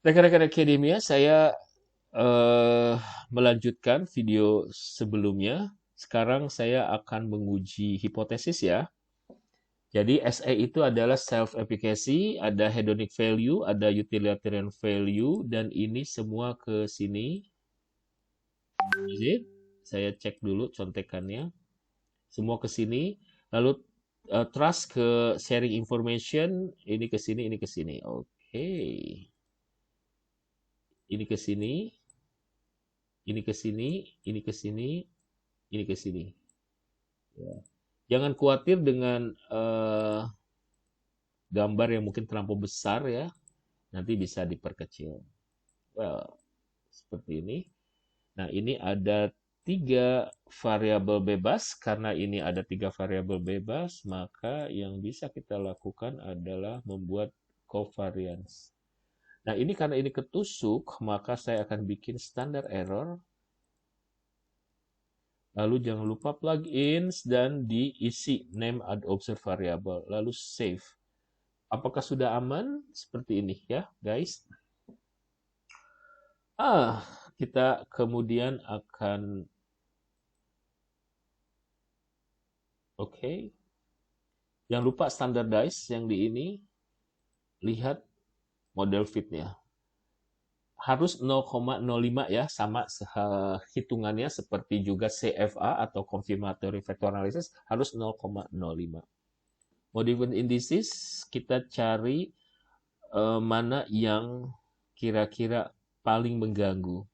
Rekan-rekan akademia, saya melanjutkan video sebelumnya. Sekarang saya akan menguji hipotesis ya. Jadi SE itu adalah self-efficacy, ada hedonic value, ada utilitarian value, dan ini semua ke sini. Is it? Saya cek dulu contekannya. Semua ke sini. Lalu trust ke sharing information, ini ke sini, ini ke sini. Oke. Ini ke sini, ini ke sini, ini ke sini, ini ke sini. Ya. Jangan khawatir dengan gambar yang mungkin terlampau besar ya, nanti bisa diperkecil. Well, seperti ini. Nah, ini ada tiga variabel bebas. Karena ini ada tiga variabel bebas, maka yang bisa kita lakukan adalah membuat covariance. Nah, ini karena ini ketusuk, maka saya akan bikin standar error. Lalu jangan lupa plugins dan diisi name add observe variable. Lalu save. Apakah sudah aman? Seperti ini ya, guys. Kita kemudian akan oke. Jangan lupa standardize yang di ini. Lihat model fitnya. Harus 0,05 ya, sama hitungannya seperti juga CFA atau confirmatory factor analysis harus 0,05. Model indices kita cari mana yang kira-kira paling mengganggu.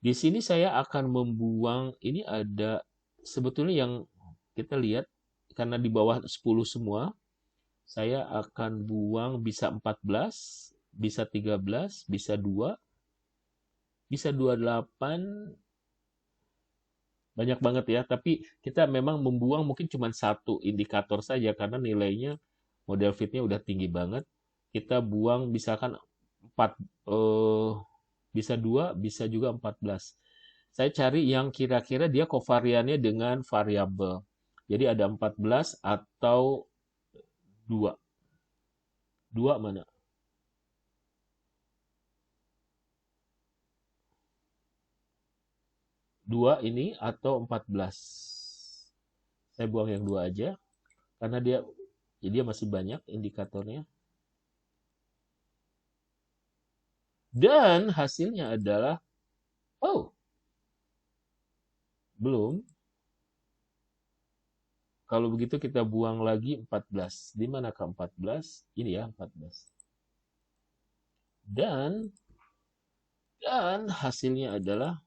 Di sini saya akan membuang, ini ada sebetulnya yang kita lihat, karena di bawah 10 semua, saya akan buang bisa 14, bisa 13, bisa 2, bisa 28, banyak banget ya. Tapi kita memang membuang mungkin cuma satu indikator saja, karena nilainya model fitnya udah tinggi banget. Kita buang misalkan 4, bisa 2, bisa juga 14. Saya cari yang kira-kira dia kovariannya dengan variabel. Jadi ada 14 atau 2. 2 mana? 2 ini atau 14. Saya buang yang 2 aja karena dia masih banyak indikatornya. Dan hasilnya adalah oh, belum. Kalau begitu kita buang lagi 14. Di manakah 14? Ini ya 14. Dan hasilnya adalah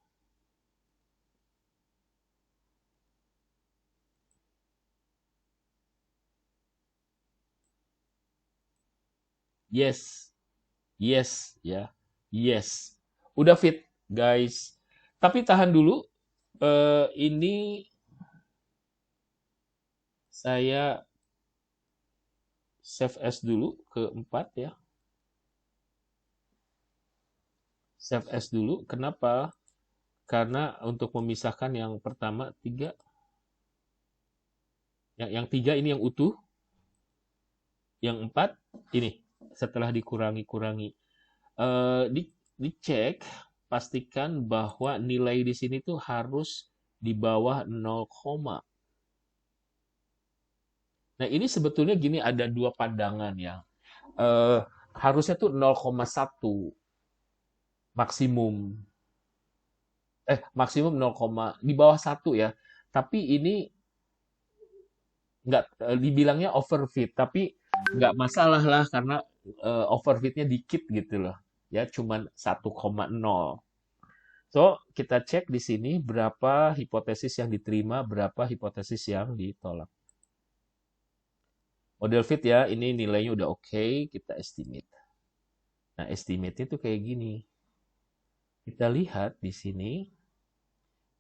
yes. Yes ya. Yes. Udah fit, guys. Tapi tahan dulu. Ini saya save as dulu ke 4 ya. Save as dulu. Kenapa? Karena untuk memisahkan yang pertama 3, yang 3 ini yang utuh, yang 4 ini setelah dikurangi-kurangi. Dicek, pastikan bahwa nilai di sini tuh harus di bawah 0, nah ini sebetulnya gini, ada dua pandangan ya. Harusnya tuh 0,1 maksimum. Maksimum 0, di bawah 1 ya. Tapi ini nggak dibilangnya overfit, tapi nggak masalah lah karena overfitnya dikit gitu loh. Ya, cuman 1,0. So, kita cek di sini berapa hipotesis yang diterima, berapa hipotesis yang ditolak. Model fit ya, ini nilainya udah oke, kita estimate. Nah, estimate itu kayak gini. Kita lihat di sini,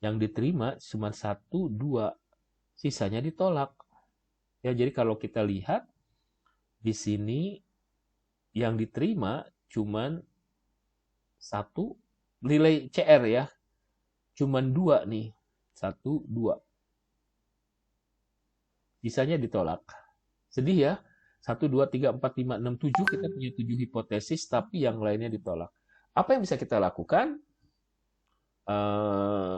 yang diterima cuma 1, 2, sisanya ditolak. Ya, jadi kalau kita lihat di sini yang diterima cuman 1, nilai CR ya, cuman 2 nih. 1, 2. Sisanya ditolak. Sedih ya. 1, 2, 3, 4, 5, 6, 7, kita punya 7 hipotesis, tapi yang lainnya ditolak. Apa yang bisa kita lakukan?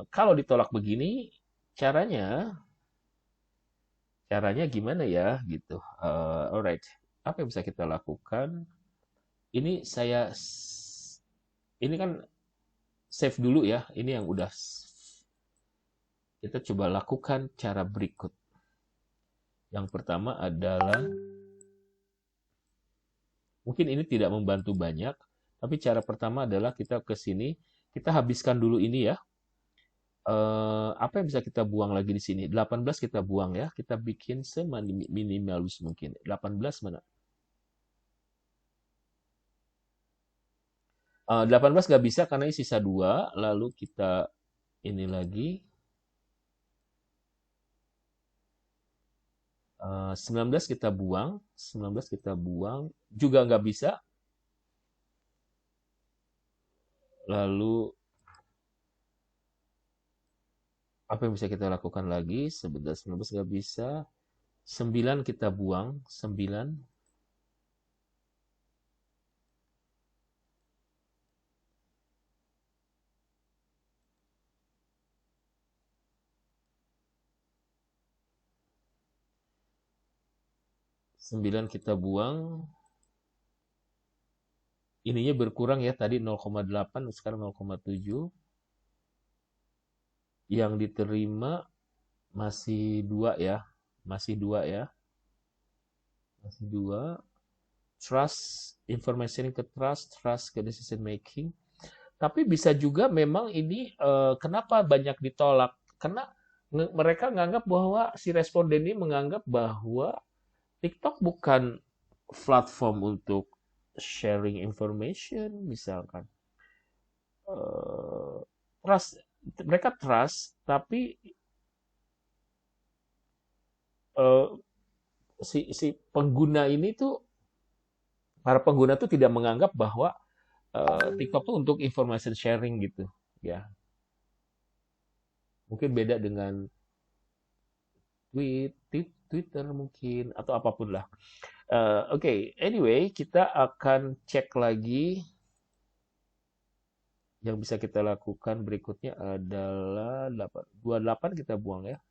Kalau ditolak begini, caranya gimana ya gitu. Alright, apa yang bisa kita lakukan? Ini kan save dulu ya. Ini yang udah kita coba lakukan cara berikut. Yang pertama adalah, mungkin ini tidak membantu banyak, tapi cara pertama adalah kita ke sini, kita habiskan dulu ini ya. Apa yang bisa kita buang lagi di sini? 18 kita buang ya. Kita bikin seminimalis mungkin. 18 mana? 18 nggak bisa karena ini sisa 2. Lalu kita ini lagi. 19 kita buang. 19 kita buang. Juga nggak bisa. Lalu apa yang bisa kita lakukan lagi? 11, 19 nggak bisa. 9 kita buang. 9. 9 kita buang. Ininya berkurang ya, tadi 0,8, sekarang 0,7. Yang diterima masih 2 ya. Masih 2 ya. Masih 2. Trust, information ke trust ke decision making. Tapi bisa juga memang ini kenapa banyak ditolak? Karena mereka menganggap bahwa si responden ini menganggap bahwa TikTok bukan platform untuk sharing information misalkan. Eh, trust, mereka trust, tapi eh, si pengguna ini tuh, para pengguna tuh tidak menganggap bahwa TikTok tuh untuk information sharing gitu ya. Mungkin beda dengan Twitter mungkin atau apapun lah. Oke, anyway, kita akan cek lagi. Yang bisa kita lakukan berikutnya adalah 28 kita buang ya.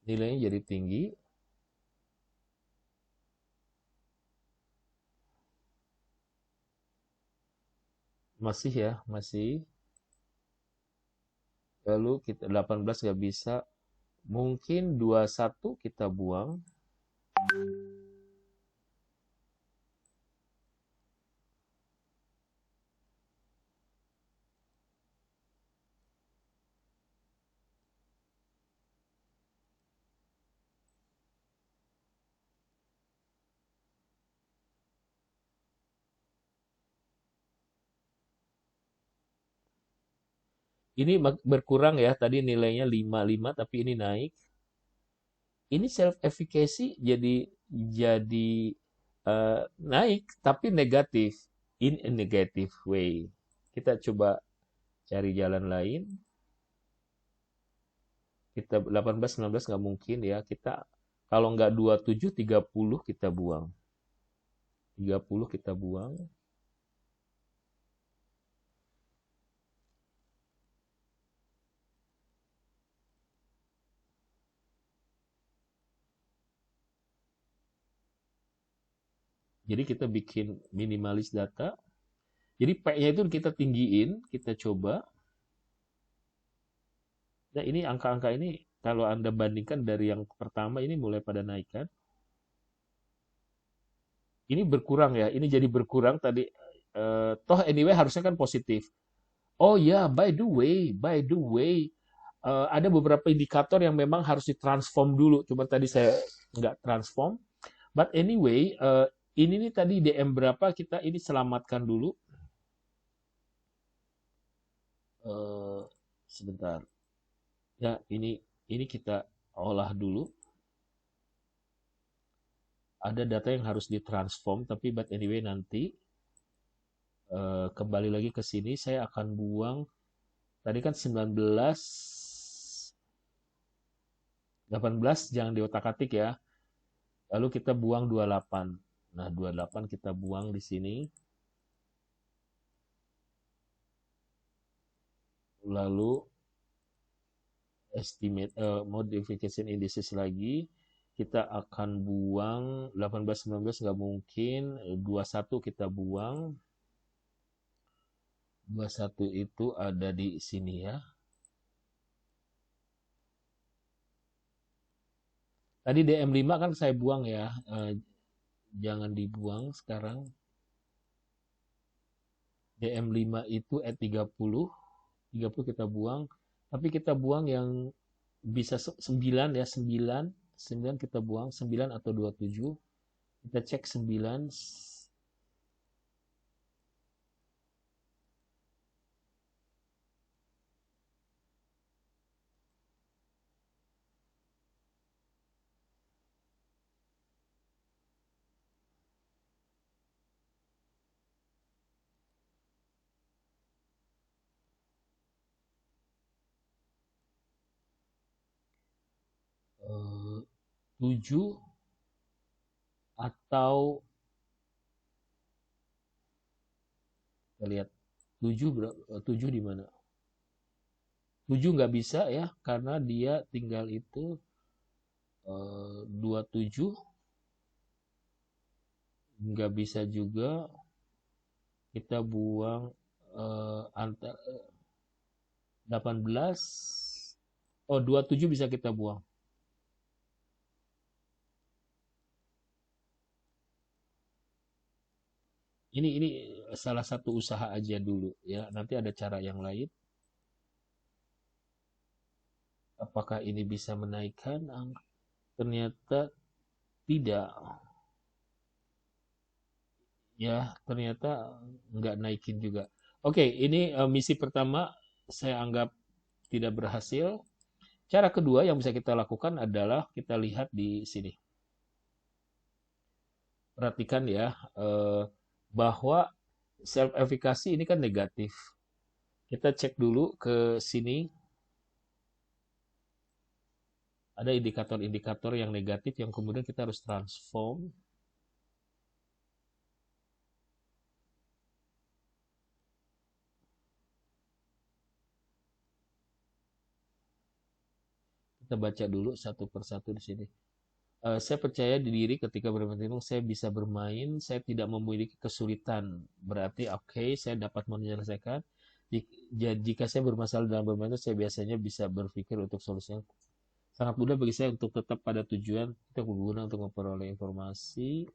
Nilainya jadi tinggi. Masih ya, masih. Lalu kita 18 nggak bisa. Mungkin 21 kita buang. Ini berkurang ya, tadi nilainya 55 tapi ini naik. Ini self efficacy jadi naik tapi negatif, in a negative way. Kita coba cari jalan lain. Kita 18 19 nggak mungkin ya. Kita kalau nggak 27 30 kita buang. 30 kita buang. Jadi kita bikin minimalis data. Jadi P-nya itu kita tinggiin, kita coba. Nah, ini angka-angka ini kalau Anda bandingkan dari yang pertama ini mulai pada naik kan. Ini berkurang ya, ini jadi berkurang tadi. Toh anyway harusnya kan positif. Oh ya, by the way, ada beberapa indikator yang memang harus ditransform dulu. Cuma tadi saya nggak transform. But anyway, ini nih tadi DM berapa kita ini selamatkan dulu. Sebentar. Ya, ini kita olah dulu. Ada data yang harus ditransform, tapi but anyway nanti. Kembali lagi ke sini, saya akan buang, tadi kan 19, 18 jangan diotak-atik ya. Lalu kita buang 28. Nah, 28 kita buang di sini. Lalu estimate modification indices lagi. Kita akan buang 18, 19 nggak mungkin. 21 kita buang. 21 itu ada di sini ya. Tadi DM5 kan saya buang ya. Jangan dibuang sekarang. DM5 itu at 30. 30 kita buang. Tapi kita buang yang bisa 9 ya. 9. 9 kita buang. 9 atau 27. Kita cek 9. 7 atau kita lihat 7 berapa? 7 di mana? 7 nggak bisa ya karena dia tinggal itu 27, nggak bisa juga kita buang antara 18. Oh, 27 bisa kita buang. Ini salah satu usaha aja dulu ya. Nanti ada cara yang lain. Apakah ini bisa menaikkan? Ternyata tidak. Ya, ternyata nggak naikin juga. Oke, ini misi pertama saya anggap tidak berhasil. Cara kedua yang bisa kita lakukan adalah kita lihat di sini. Perhatikan ya, bahwa self-efficacy ini kan negatif. Kita cek dulu ke sini. Ada indikator-indikator yang negatif yang kemudian kita harus transform. Kita baca dulu satu persatu di sini. Saya percaya di diri ketika bermain saya bisa bermain, saya tidak memiliki kesulitan. Berarti oke, saya dapat menyelesaikan. Jika saya bermasalah dalam bermain itu, saya biasanya bisa berpikir untuk solusinya. Sangat mudah bagi saya untuk tetap pada tujuan. Kita berguna untuk memperoleh informasi.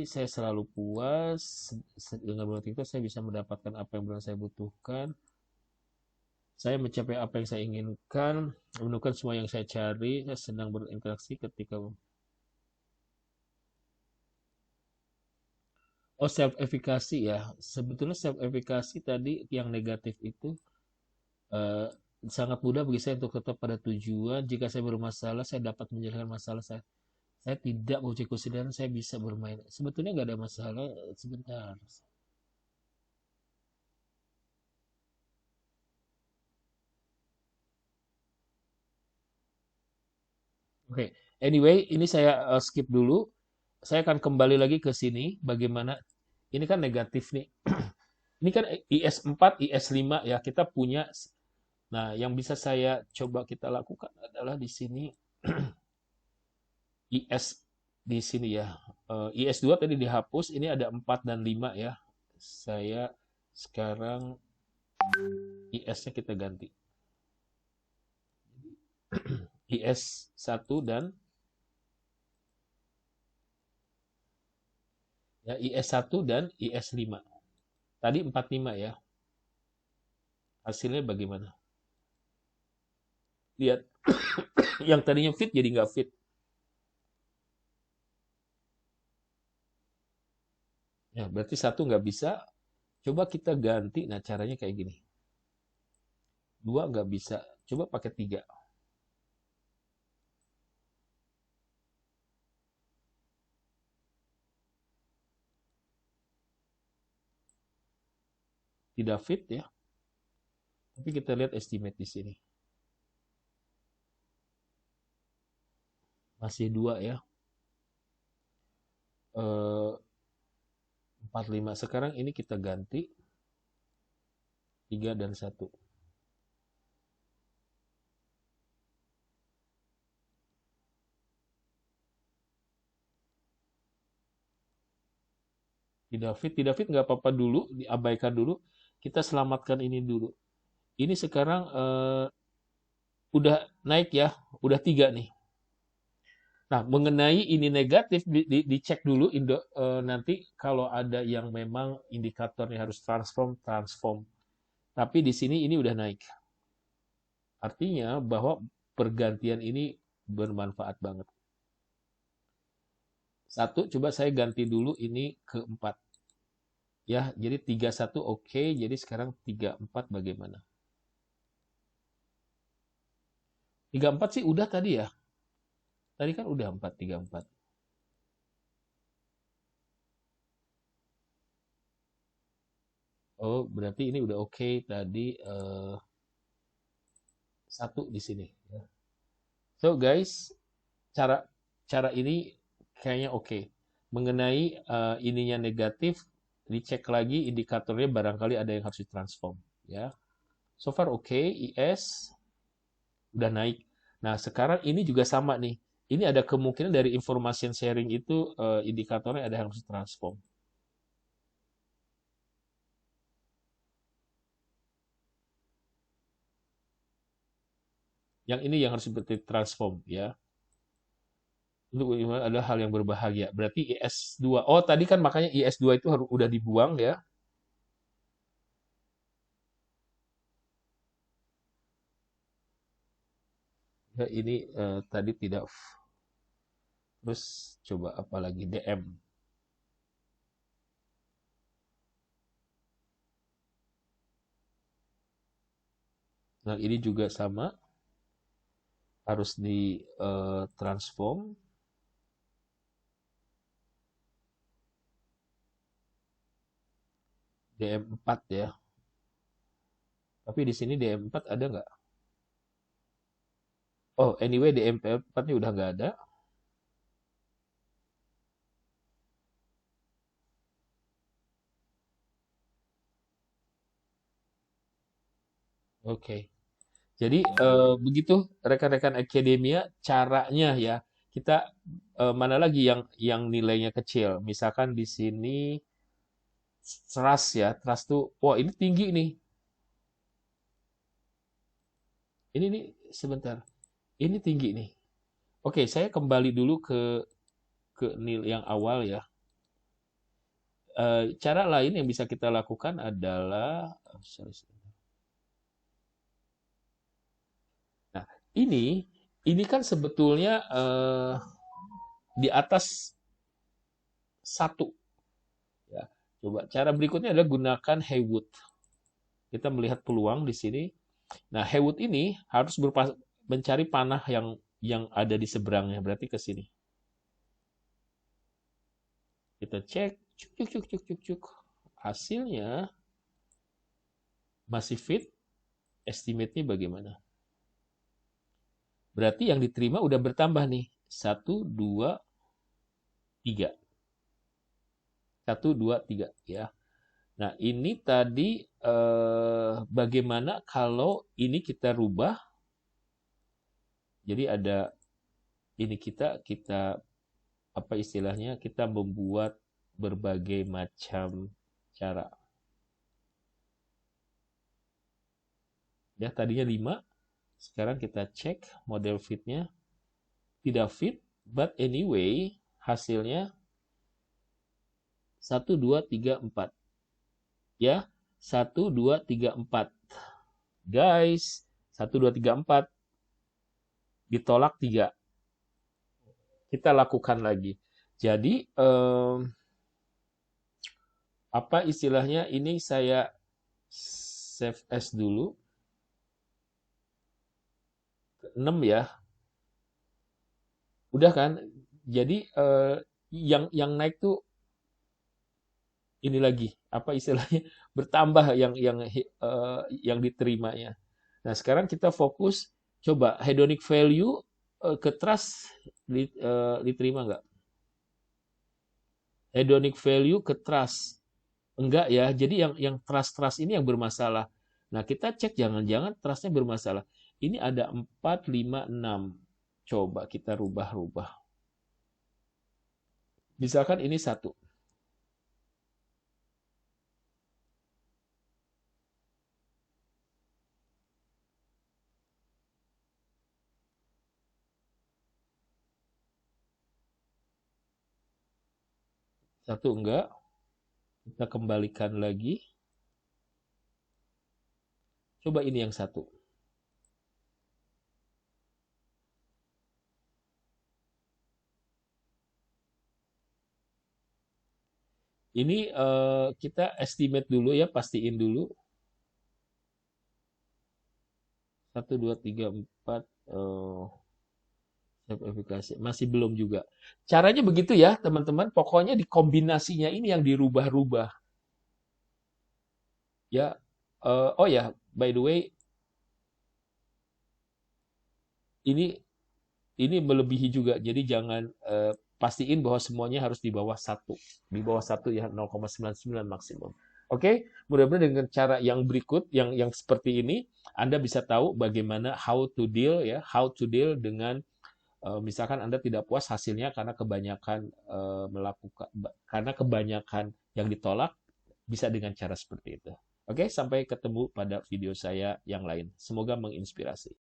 Saya selalu puas dengan bermain TikTok. Saya bisa mendapatkan apa yang benar saya butuhkan. Saya mencapai apa yang saya inginkan, menemukan semua yang saya cari. Saya sedang berinteraksi ketika self efficacy ya. Sebetulnya self efficacy tadi yang negatif itu eh, sangat mudah bagi saya untuk tetap pada tujuan. Jika saya bermasalah, saya dapat menyelesaikan masalah saya. Saya tidak mempunyai kesadaran, saya bisa bermain. Sebetulnya nggak ada masalah. Sebentar. Oke, anyway, ini saya skip dulu. Saya akan kembali lagi ke sini. Bagaimana? Ini kan negatif nih. Ini kan IS4, IS5 ya. Kita punya. Nah, yang bisa saya coba kita lakukan adalah di sini IS di sini ya. IS2 tadi dihapus. Ini ada 4 dan 5 ya. Saya sekarang IS-nya kita ganti. IS1 dan ya IS1 dan IS5. Tadi 45 ya. Hasilnya bagaimana? Lihat. Yang tadinya fit jadi nggak fit. Ya, berarti satu nggak bisa. Coba kita ganti. Nah, caranya kayak gini. Dua nggak bisa. Coba pakai tiga. tidak fit ya. Tapi kita lihat estimate di sini. Masih 2 ya. 45. Sekarang ini kita ganti 3 dan 1. Tidak fit nggak apa-apa dulu, diabaikan dulu. Kita selamatkan ini dulu. Ini sekarang udah naik ya, udah 3 nih. Nah, mengenai ini negatif, dicek dulu nanti kalau ada yang memang indikatornya harus transform. Tapi di sini ini udah naik. Artinya bahwa pergantian ini bermanfaat banget. 1, coba saya ganti dulu ini ke 4. Ya, jadi 31 oke, jadi sekarang 34 bagaimana? 34 sih udah tadi ya. Tadi kan udah 434. Oh, berarti ini udah oke tadi 1 di sini. So guys, cara ini kayaknya oke. Mengenai ininya negatif, dicek lagi indikatornya barangkali ada yang harus ditransform. Ya, so far oke, IS udah naik. Nah sekarang ini juga sama nih. Ini ada kemungkinan dari information sharing itu indikatornya ada yang harus ditransform. Yang ini yang harus ditransform ya. Untuk ada hal yang berbahaya. Berarti IS2. Oh, tadi kan makanya IS2 itu harus udah dibuang ya. Ya, ini tadi tidak. Terus coba apa lagi? DM. Nah, ini juga sama. Harus di transform. DM4 ya. Tapi di sini DM4 ada nggak? Oh, anyway DM4-nya udah nggak ada. Oke. Jadi begitu rekan-rekan akademia caranya ya. Kita mana lagi yang nilainya kecil. Misalkan di sini trust ya. Trust tuh, wah ini tinggi nih. Ini nih sebentar. Ini tinggi nih. Oke, saya kembali dulu ke nilai yang awal ya. Cara lain yang bisa kita lakukan adalah nah, ini kan sebetulnya di atas 1 ya. Coba cara berikutnya adalah gunakan Haywood. Kita melihat peluang di sini. Nah, Haywood ini harus mencari panah yang ada di seberangnya, berarti ke sini. Kita cek, cuk. Hasilnya masih fit, estimate-nya bagaimana? Berarti yang diterima udah bertambah nih. 1, 2, 3. 1, 2, 3 ya. Nah, ini tadi bagaimana kalau ini kita rubah. Jadi ada ini kita apa istilahnya? Kita membuat berbagai macam cara. Ya, tadinya 5, sekarang kita cek model fitnya. Tidak fit, but anyway, hasilnya 1, 2, 3, 4. Ya, 1, 2, 3, 4. Guys, 1, 2, 3, 4. Ditolak 3. Kita lakukan lagi. Jadi, apa istilahnya, ini saya save as dulu. 6 ya. Udah kan? Jadi, yang naik tuh ini lagi apa istilahnya bertambah yang diterimanya. Nah, sekarang kita fokus coba hedonic value ke trust diterima nggak? Hedonic value ke trust enggak ya. Jadi yang trust ini yang bermasalah. Nah, kita cek jangan-jangan trustnya bermasalah. Ini ada 4, 5, 6. Coba kita rubah-rubah. Misalkan ini 1. Satu enggak. Kita kembalikan lagi. Coba ini yang 1. Ini kita estimate dulu ya, pastiin dulu. 1, 2, 3, 4. Efikasi. Masih belum juga. Caranya begitu ya, teman-teman. Pokoknya di kombinasinya ini yang dirubah-rubah. Ya, oh ya, by the way, ini melebihi juga. Jadi jangan pastiin bahwa semuanya harus di bawah 1. Di bawah 1 ya 0,99 maksimum. Oke, mudah-mudahan dengan cara yang berikut, yang seperti ini, Anda bisa tahu bagaimana how to deal ya, how to deal dengan misalkan Anda tidak puas hasilnya karena kebanyakan yang ditolak, bisa dengan cara seperti itu. Oke, sampai ketemu pada video saya yang lain. Semoga menginspirasi.